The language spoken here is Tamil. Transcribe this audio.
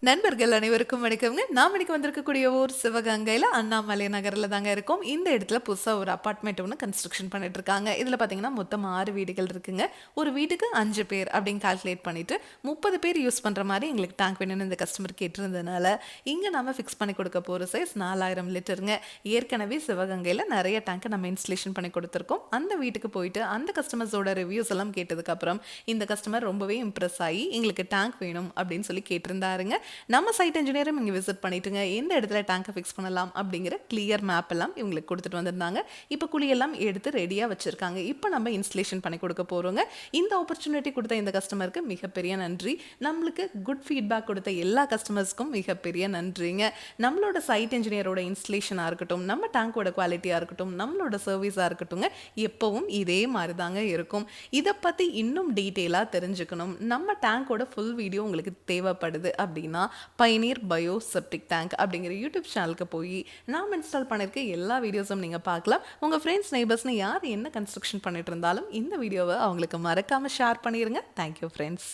நண்பர்கள் அனைவருக்கும் வணக்கம்ங்க. நாம் இன்னைக்கு வந்திருக்கக்கூடிய ஊர் சிவகங்கையில் அண்ணாமலை நகரில் தாங்க இருக்கோம். இந்த இடத்துல புதுசாக ஒரு அப்பார்ட்மெண்ட் ஒன்று கன்ஸ்ட்ரக்ஷன் பண்ணிட்டு இருக்காங்க. இதில் பார்த்தீங்கன்னா மொத்தம் 6 வீடுகள் இருக்குங்க. ஒரு வீட்டுக்கு 5 பேர் அப்படின்னு கால்குலேட் பண்ணிட்டு 30 பேர் யூஸ் பண்ணுற மாதிரி எங்களுக்கு டேங்க் வேணும்னு இந்த கஸ்டமர் கேட்டிருந்ததுனால இங்கே நம்ம ஃபிக்ஸ் பண்ணி கொடுக்க போகிற சைஸ் 4000 லிட்டருங்க. ஏற்கனவே சிவகங்கையில் நிறைய டேங்கை நம்ம இன்ஸ்டலேஷன் பண்ணி கொடுத்துருக்கோம். அந்த வீட்டுக்கு போயிட்டு அந்த கஸ்டமர்ஸோட ரிவ்யூஸ் எல்லாம் கேட்டதுக்கப்புறம் இந்த கஸ்டமர் ரொம்பவே இம்ப்ரெஸ் ஆகி எங்களுக்கு டேங்க் வேணும் அப்படின்னு சொல்லி கேட்டிருந்தாருங்க. நம்ம சைட் இன்ஜினியரும் இங்கே விசிட் பண்ணிட்டுங்க எந்த இடத்துல டேங்கை ஃபிக்ஸ் பண்ணலாம் அப்படிங்கிற கிளியர் மேப் எல்லாம் இவங்களுக்கு கொடுத்துட்டு வந்திருந்தாங்க. இப்போ குழியெல்லாம் எடுத்து ரெடியாக வச்சுருக்காங்க. இப்போ நம்ம இன்ஸ்டலேஷன் பண்ணி கொடுக்க போகிறோங்க. இந்த ஆப்பர்ச்சுனிட்டி கொடுத்த இந்த கஸ்டமருக்கு மிகப்பெரிய நன்றி. நம்மளுக்கு குட் ஃபீட்பேக் கொடுத்த எல்லா கஸ்டமர்ஸ்க்கும் மிகப்பெரிய நன்றிங்க. நம்மளோட சைட் இன்ஜினியரோட இன்ஸ்டலேஷனாக இருக்கட்டும், நம்ம டேங்கோட குவாலிட்டியாக இருக்கட்டும், நம்மளோட சர்வீஸாக இருக்கட்டும், எப்பவும் இதே மாதிரி தாங்க இருக்கும். இதை பற்றி இன்னும் டீட்டெயிலாக தெரிஞ்சுக்கணும், நம்ம டேங்கோட ஃபுல் வீடியோ உங்களுக்கு தேவைப்படுது அப்படின்னா பயனீர் பயோ செப்டிக் டேங்க் அப்படிங்கிற யூடியூப் சேனலுக்கு போய் நாம் இன்ஸ்டால் பண்ணியிருக்க எல்லா வீடியோஸும் நீங்கள் பார்க்கலாம். உங்கள் ஃப்ரெண்ட்ஸ் நெய்பர்ஸ்னு யார் என்ன கன்ஸ்ட்ரக்ஷன் பண்ணிட்டு இருந்தாலும் இந்த வீடியோவை அவங்களுக்கு மறக்காமல் ஷேர் பண்ணிடுங்க. Thank you friends.